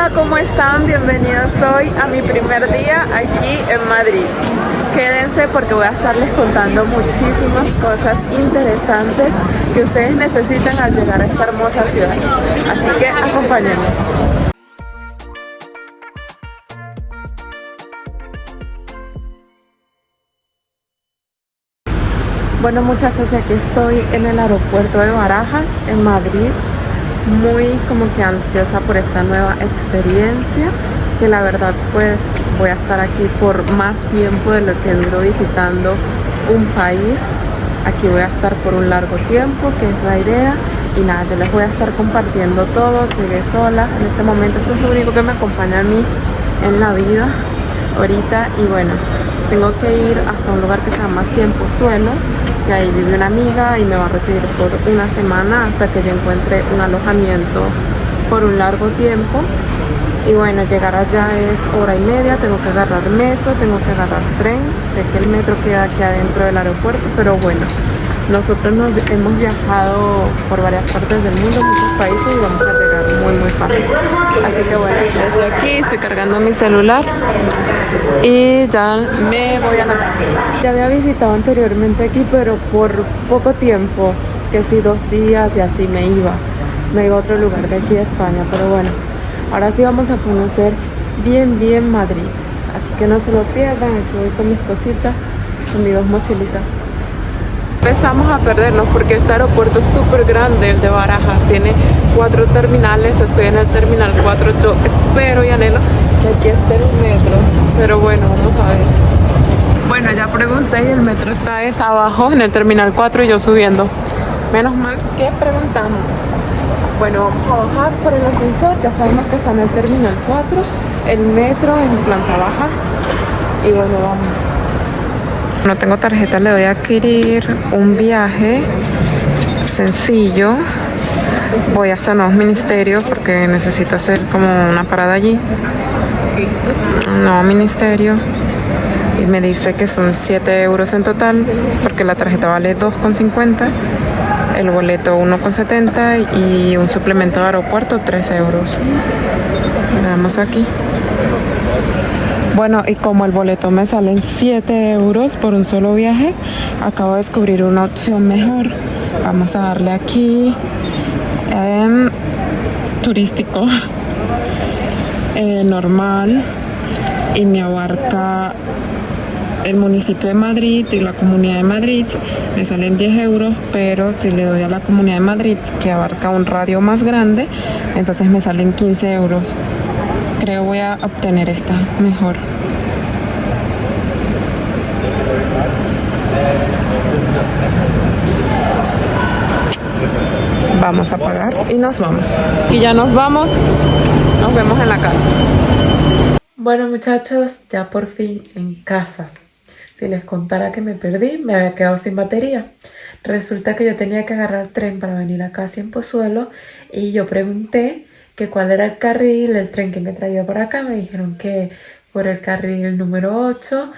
Hola, ¿cómo están? Bienvenidos hoy a mi primer día aquí en Madrid. Quédense porque voy a estarles contando muchísimas cosas interesantes que ustedes necesitan al llegar a esta hermosa ciudad. Así que acompáñenme. Bueno muchachos, aquí estoy en el aeropuerto de Barajas, en Madrid, muy como que ansiosa por esta nueva experiencia, que la verdad pues voy a estar aquí por más tiempo de lo que duro visitando un país. Aquí voy a estar por un largo tiempo, que es la idea, y nada, yo les voy a estar compartiendo todo. Llegué sola en este momento, eso es lo único que me acompaña a mí en la vida ahorita, y bueno, tengo que ir hasta un lugar que se llama Cien Pozuelos, que ahí vive una amiga y me va a recibir por una semana hasta que yo encuentre un alojamiento por un largo tiempo. Y bueno, llegar allá es hora y media, tengo que agarrar metro, tengo que agarrar tren, sé que el metro queda aquí adentro del aeropuerto, pero bueno, nosotros hemos viajado por varias partes del mundo, muchos países, y vamos a llegar muy fácil. Así que bueno, estoy aquí, estoy cargando mi celular y ya me voy a la casa. Ya había visitado anteriormente aquí, pero por poco tiempo, que sí 2 días y así me iba a otro lugar de aquí de España, pero bueno, ahora sí vamos a conocer bien Madrid, así que no se lo pierdan. Aquí voy con mis cositas, con mis 2 mochilitas. Empezamos a perdernos porque este aeropuerto es súper grande, el de Barajas, tiene 4 terminales. Estoy en el terminal 4, yo espero y anhelo que aquí esté el metro, pero bueno, vamos a ver. Bueno, ya pregunté y el metro está abajo en el terminal 4 y yo subiendo. Menos mal que preguntamos. Bueno, vamos a bajar por el ascensor, ya sabemos que está en el terminal 4, el metro en planta baja, y bueno, vamos. No tengo tarjeta, le voy a adquirir un viaje sencillo. Voy hasta Nuevos Ministerios porque necesito hacer como una parada allí. Un nuevo ministerio. Y me dice que son 7 euros en total, porque la tarjeta vale 2,50, el boleto 1,70 y un suplemento de aeropuerto 3 euros. Le damos aquí. Bueno, y como el boleto me sale en 7 euros por un solo viaje, acabo de descubrir una opción mejor. Vamos a darle aquí turístico, normal, y me abarca el municipio de Madrid y la Comunidad de Madrid. Me salen 10 euros, pero si le doy a la Comunidad de Madrid, que abarca un radio más grande, entonces me salen 15 euros. Creo voy a obtener esta mejor. Vamos a pagar y nos vamos. Y ya nos vamos. Nos vemos en la casa. Bueno muchachos, ya por fin en casa. Si les contara que me perdí, me había quedado sin batería. Resulta que yo tenía que agarrar tren para venir acá a Cien Pozuelos, y yo pregunté que cuál era el carril, el tren que me traía por acá. Me dijeron que por el carril número 8,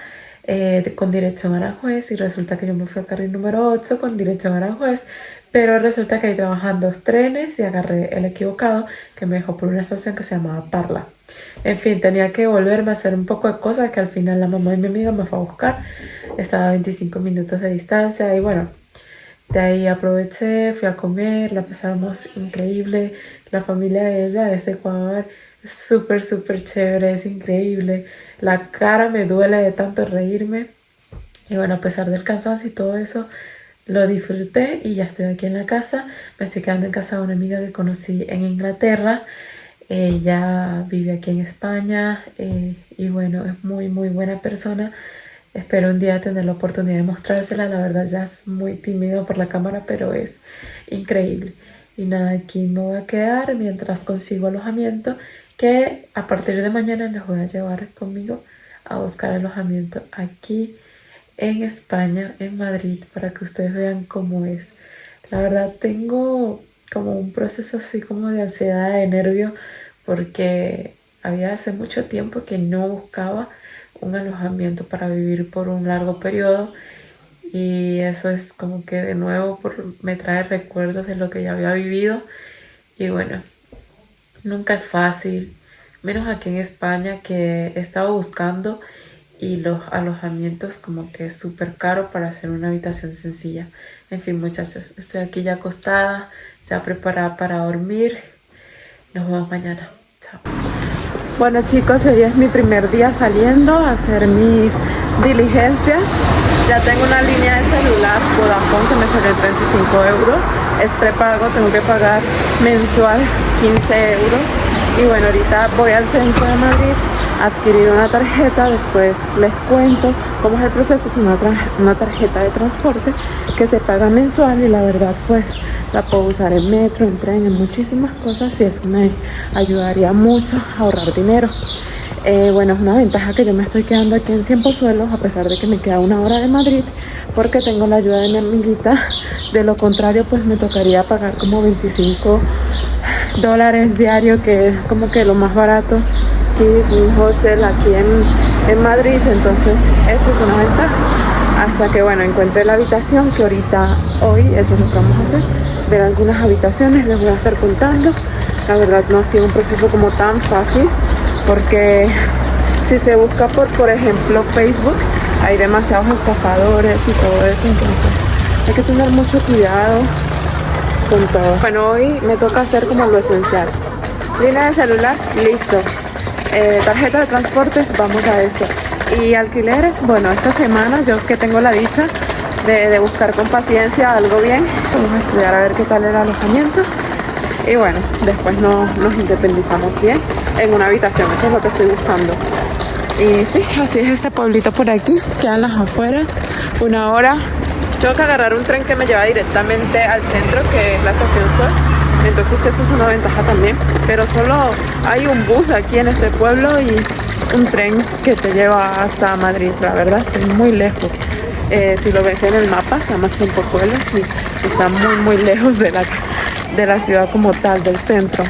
con dirección a Aranjuez, y resulta que yo me fui al carril número 8 con dirección a Aranjuez, pero resulta que ahí trabajan 2 trenes y agarré el equivocado, que me dejó por una estación que se llamaba Parla. En fin, tenía que volverme a hacer un poco de cosas, que al final la mamá de mi amiga me fue a buscar. Estaba a 25 minutos de distancia y bueno, de ahí aproveché, fui a comer, la pasamos increíble. La familia de ella es de Ecuador, es súper chévere, es increíble. La cara me duele de tanto reírme. Y bueno, a pesar del cansancio y todo eso, lo disfruté y ya estoy aquí en la casa. Me estoy quedando en casa de una amiga que conocí en Inglaterra. Ella vive aquí en España, y bueno, es muy buena persona. Espero un día tener la oportunidad de mostrársela. La verdad ya es muy tímido por la cámara, pero es increíble. Y nada, aquí me voy a quedar mientras consigo alojamiento, que a partir de mañana les voy a llevar conmigo a buscar alojamiento aquí en España, en Madrid, para que ustedes vean cómo es. La verdad tengo como un proceso así como de ansiedad, de nervio, porque había hace mucho tiempo que no buscaba un alojamiento para vivir por un largo periodo, y eso es como que de nuevo me trae recuerdos de lo que ya había vivido. Y bueno, nunca es fácil. menos aquí en España, que he estado buscando y los alojamientos como que es súper caro para hacer una habitación sencilla. En fin, muchachos, estoy aquí ya acostada, ya preparada para dormir. Nos vemos mañana. Chao. Bueno chicos, hoy es mi primer día saliendo a hacer mis diligencias. Ya tengo una línea de celular Vodafone que me salió 35 euros. Es prepago, tengo que pagar mensual 15 euros. Y bueno, ahorita voy al centro de Madrid a adquirir una tarjeta. Después les cuento cómo es el proceso. Es una tarjeta de transporte que se paga mensual y la verdad pues la puedo usar en metro, en tren, en muchísimas cosas y eso me ayudaría mucho a ahorrar dinero. Bueno, es una ventaja que yo me estoy quedando aquí en Ciempozuelos a pesar de que me queda 1 hora de Madrid porque tengo la ayuda de mi amiguita. De lo contrario pues me tocaría pagar como 25 dólares diario, que es como que lo más barato que es un hostel aquí en Madrid. Entonces esto es una ventaja hasta que bueno encuentre la habitación, que ahorita hoy eso es lo que vamos a hacer, ver algunas habitaciones. Les voy a estar contando. La verdad no ha sido un proceso como tan fácil porque si se busca por ejemplo Facebook, hay demasiados estafadores y todo eso, entonces hay que tener mucho cuidado con todo. Bueno, hoy me toca hacer como lo esencial. Línea de celular, listo. Tarjeta de transporte, vamos a eso. Y alquileres, bueno, esta semana yo que tengo la dicha de buscar con paciencia algo bien, vamos a estudiar a ver qué tal el alojamiento. Y bueno, después nos independizamos bien en una habitación, eso es lo que estoy buscando. Y sí, así es este pueblito por aquí, quedan las afueras, 1 hora. Tengo que agarrar un tren que me lleva directamente al centro, que es la Estación Sol. Entonces eso es una ventaja también. Pero solo hay un bus aquí en este pueblo y un tren que te lleva hasta Madrid. La verdad, es muy lejos. Si lo ves en el mapa, se llama Ciempozuelos y está muy lejos de la ciudad como tal, del centro.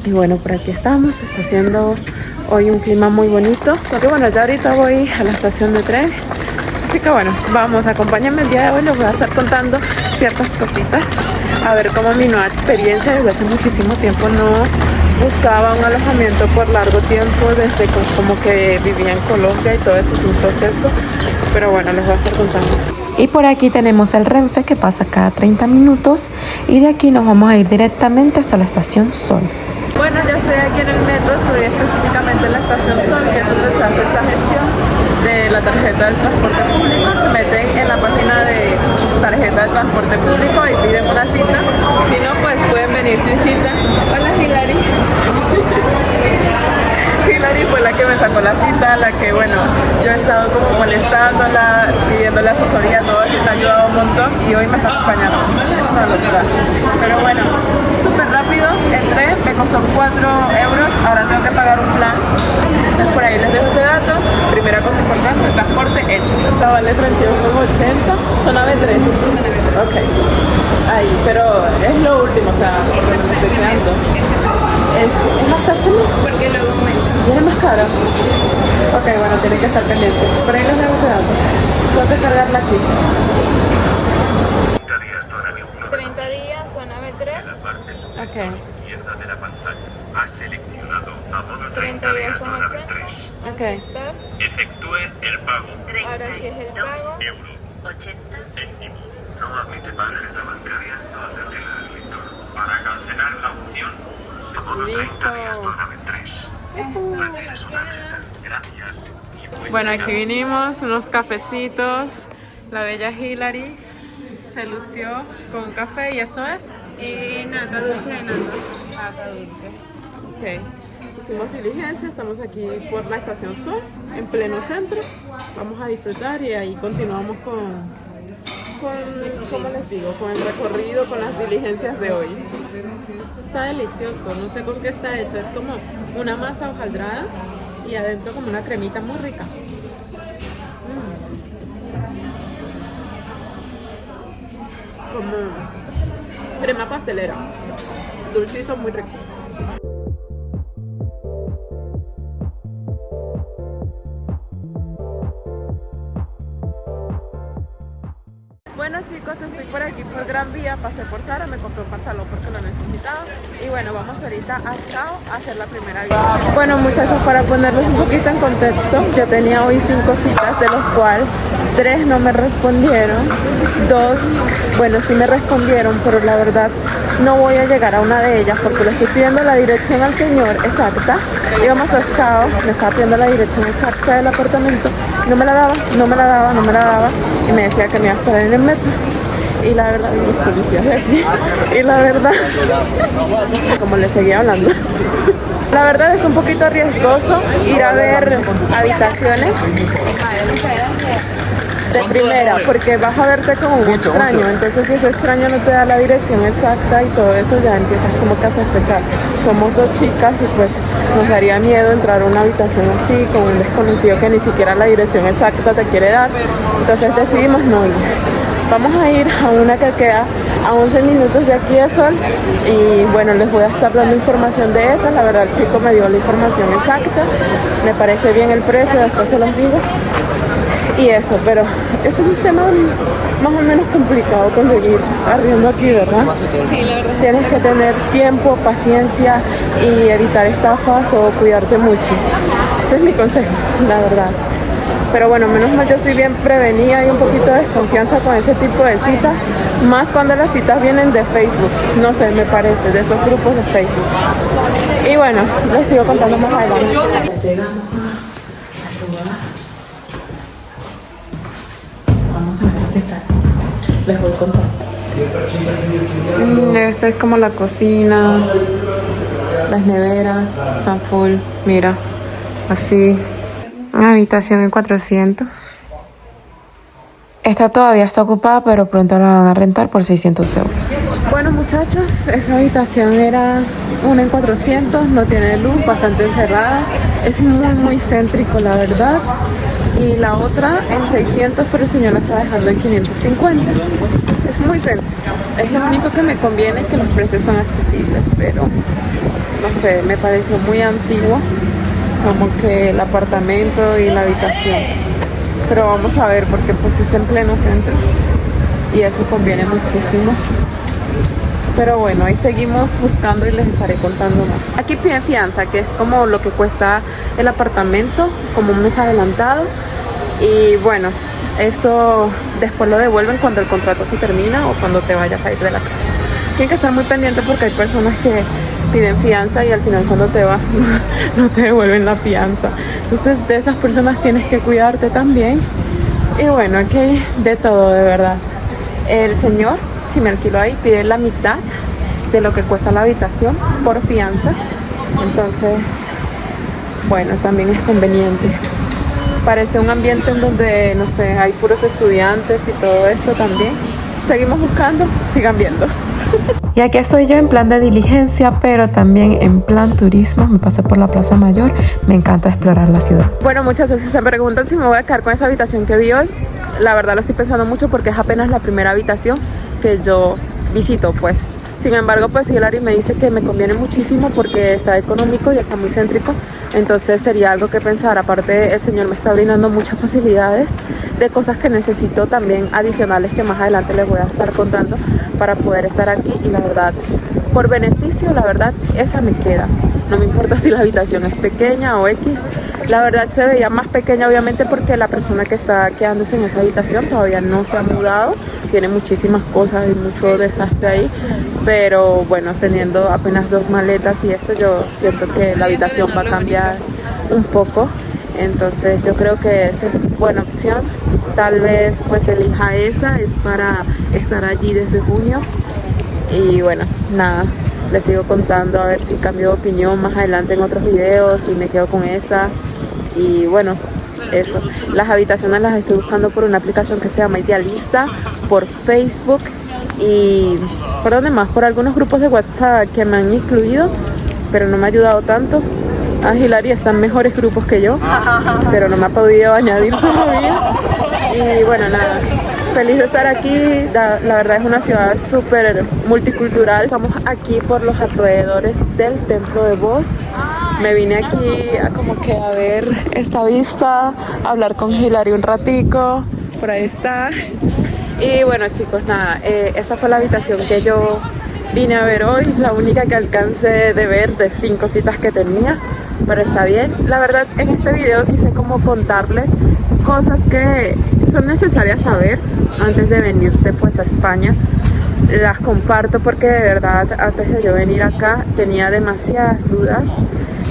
Y bueno, por aquí estamos. Está haciendo hoy un clima muy bonito. Porque bueno, ya ahorita voy a la estación de tren. Así que bueno, vamos, acompáñenme el día de hoy. Les voy a estar contando ciertas cositas. A ver cómo mi nueva experiencia. Desde hace muchísimo tiempo no buscaba un alojamiento por largo tiempo. Desde como que vivía en Colombia y todo eso es un proceso. Pero bueno, les voy a estar contando. Y por aquí tenemos el Renfe que pasa cada 30 minutos. Y de aquí nos vamos a ir directamente hasta la Estación Sol. Bueno, ya estoy aquí en el metro, estoy específicamente en la Estación Sol, que es donde se hace esta gestión de la tarjeta del transporte público. Se meten en la página de tarjeta de transporte público y piden una cita. Si no, pues pueden venir sin cita. Hola, Hilary. Hilary fue la que me sacó la cita, la que, bueno, yo he estado como molestándola, pidiéndole asesoría, todo eso me ha ayudado un montón y hoy me está acompañando. Es una locura. Pero bueno, súper rápido, entré, me costó 4 euros, ahora tengo que pagar un plan. Entonces por ahí les dejo ese dato. Primera cosa importante, transporte hecho. Esta vale 32,80, zona B3. Ok, ahí, pero es lo último, o sea, me estoy quedando. Es hasta ese mes. Porque luego ¿viene más cara? Ok, bueno, tiene que estar pendiente. Por ahí les dejo ese dato. Puedo descargarla aquí. 30 días, zona B3. Ok. Izquierda de la pantalla. Ha seleccionado abono 30 días, zona B3. Ok. Aceptar. Efectúe el pago. Ahora sí es el pago. Euro 80 céntimos. No admite tarjeta bancaria, no acérquela al lector. Para cancelar la opción, abono 30 días, zona B3. Retire su tarjeta. Gracias. Bueno, aquí vinimos, unos cafecitos. La bella Hilary se lució con un café. ¿Y esto es? Nata, dulce de nata. Nata dulce. Ok. Hicimos diligencia, estamos aquí por la Estación Sur, en pleno centro. Vamos a disfrutar y ahí continuamos ¿cómo les digo? Con el recorrido, con las diligencias de hoy. Esto está delicioso, no sé con qué está hecho. Es como una masa hojaldrada y adentro como una cremita muy rica. Como crema pastelera, dulcito, muy rico. Bueno chicos, estoy por aquí por Gran Vía, pasé por Zara, me compré un pantalón porque lo necesitaba. Y bueno, vamos ahorita a Ascao a hacer la primera visita. Bueno muchachos, para ponerlos un poquito en contexto, yo tenía hoy 5 citas, de los cuales 3 no me respondieron, 2, bueno sí me respondieron, pero la verdad no voy a llegar a una de ellas porque le estoy pidiendo la dirección al señor exacta. Íbamos a Ascao, me estaba pidiendo la dirección exacta del apartamento, no me la daba, y me decía que me iba a esperar en el metro. Y la verdad, los policías de aquí, y la verdad, como le seguía hablando, la verdad es un poquito riesgoso ir a ver habitaciones de primera, porque vas a verte como un extraño. Entonces si ese extraño no te da la dirección exacta y todo eso, ya empiezas como que a sospechar. Somos 2 chicas y pues nos daría miedo entrar a una habitación así con un desconocido que ni siquiera la dirección exacta te quiere dar. Entonces decidimos no ir. Vamos a ir a una que queda a 11 minutos de aquí de Sol y bueno, les voy a estar dando información de esa. La verdad el chico me dio la información exacta, me parece bien el precio, después se los digo. Y eso, pero es un tema más o menos complicado conseguir arriendo aquí, ¿verdad? Sí, la verdad. Tienes que tener tiempo, paciencia y evitar estafas o cuidarte mucho. Ese es mi consejo, la verdad. Pero bueno, menos mal yo soy bien prevenida y un poquito de desconfianza con ese tipo de citas, más cuando las citas vienen de Facebook, no sé, me parece, de esos grupos de Facebook. Y bueno, les sigo contando más adelante. Llegamos a su lugar. Vamos a ver qué tal. Les voy contando. Esta es como la cocina, las neveras, son full, mira, así. Una habitación en 400. Esta todavía está ocupada, pero pronto la van a rentar por 600 euros. Bueno muchachos, esa habitación era una en 400, no tiene luz, bastante encerrada. Es muy céntrico la verdad. Y la otra en 600, pero el señor la está dejando en 550. Es muy céntrico. Es lo único que me conviene, que los precios son accesibles, pero no sé, me pareció muy antiguo como que el apartamento y la habitación. Pero vamos a ver, porque pues es en pleno centro y eso conviene muchísimo. Pero bueno, ahí seguimos buscando y les estaré contando más. Aquí piden fianza, que es como lo que cuesta el apartamento, como un mes adelantado. Y bueno, eso después lo devuelven cuando el contrato se termina o cuando te vayas a ir de la casa. Tienen que estar muy pendientes porque hay personas que piden fianza y al final cuando te vas no te devuelven la fianza. Entonces de esas personas tienes que cuidarte también. Y bueno, aquí hay de todo, de verdad. El señor, si me alquiló ahí, pide la mitad de lo que cuesta la habitación por fianza. Entonces, bueno, también es conveniente. Parece un ambiente en donde, no sé, hay puros estudiantes y todo esto también. Seguimos buscando, sigan viendo. Y aquí estoy yo en plan de diligencia, pero también en plan turismo. Me pasé por la Plaza Mayor, me encanta explorar la ciudad. Bueno, muchas veces se me preguntan si me voy a quedar con esa habitación que vi hoy. La verdad lo estoy pensando mucho porque es apenas la primera habitación que yo visito, pues. Sin embargo, pues Hilary me dice que me conviene muchísimo porque está económico y está muy céntrico. Entonces sería algo que pensar. Aparte, el señor me está brindando muchas facilidades de cosas que necesito también adicionales que más adelante les voy a estar contando para poder estar aquí. Y la verdad, por beneficio, la verdad, esa me queda. No me importa si la habitación es pequeña o X. La verdad se veía más pequeña obviamente porque la persona que está quedándose en esa habitación todavía no se ha mudado. Tiene muchísimas cosas y mucho desastre ahí. Pero bueno, teniendo apenas 2 maletas y esto, yo siento que la habitación va a cambiar un poco. Entonces yo creo que esa es buena opción. Tal vez pues elija esa, es para estar allí desde junio. Y bueno, nada, les sigo contando a ver si cambio de opinión más adelante en otros videos y me quedo con esa. Y bueno, eso. Las habitaciones las estoy buscando por una aplicación que se llama Idealista, por Facebook y por donde más, por algunos grupos de WhatsApp que me han incluido, pero no me ha ayudado tanto. A Hilary están mejores grupos que yo, pero no me ha podido añadir todavía. Y bueno, nada, feliz de estar aquí. La verdad es una ciudad súper multicultural. Estamos aquí por los alrededores del templo de Voss. Me vine aquí a ver esta vista, a hablar con Hilary un ratico. Por ahí está. Y bueno chicos, nada, esa fue la habitación que yo vine a ver hoy, la única que alcancé de ver de 5 citas que tenía, pero está bien. La verdad, en este video quise como contarles cosas que son necesarias saber antes de venirte pues a España. Las comparto porque de verdad antes de yo venir acá tenía demasiadas dudas.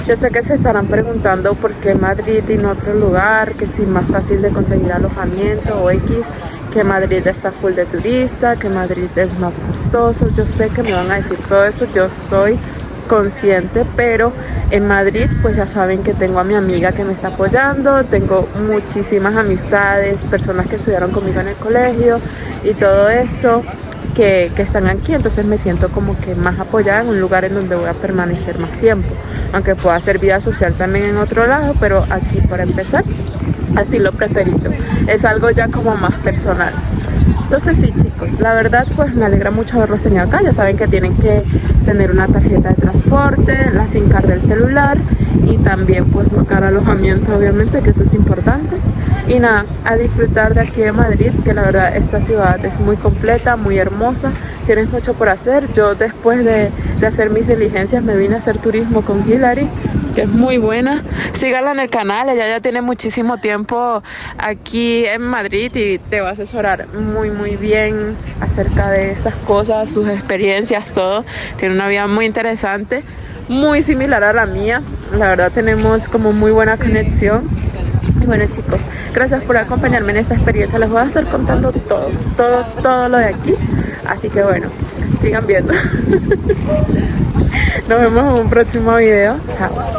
Yo sé que se estarán preguntando por qué Madrid y no otro lugar, que si es más fácil de conseguir alojamiento o X, que Madrid está full de turista, que Madrid es más costoso. Yo sé que me van a decir todo eso, yo estoy consciente, pero en Madrid pues ya saben que tengo a mi amiga que me está apoyando, tengo muchísimas amistades, personas que estudiaron conmigo en el colegio y todo esto que están aquí, entonces me siento como que más apoyada en un lugar en donde voy a permanecer más tiempo, aunque pueda hacer vida social también en otro lado, pero aquí para empezar así lo preferí yo, es algo ya como más personal. Entonces sí chicos, la verdad pues me alegra mucho haberlo enseñado acá. Ya saben que tienen que tener una tarjeta de transporte, la SIM card del celular y también pues buscar alojamiento, obviamente, que eso es importante. Y nada, a disfrutar de aquí de Madrid, que la verdad esta ciudad es muy completa, muy hermosa, tienes mucho por hacer. Yo después de hacer mis diligencias me vine a hacer turismo con Hilary, que es muy buena. Síganla en el canal, ella ya tiene muchísimo tiempo aquí en Madrid y te va a asesorar muy bien acerca de estas cosas, sus experiencias, todo. Tiene una vida muy interesante, muy similar a la mía. La verdad tenemos como muy buena conexión. Y bueno chicos, gracias por acompañarme en esta experiencia. Les voy a estar contando todo lo de aquí. Así que bueno, sigan viendo. Nos vemos en un próximo video. Chao.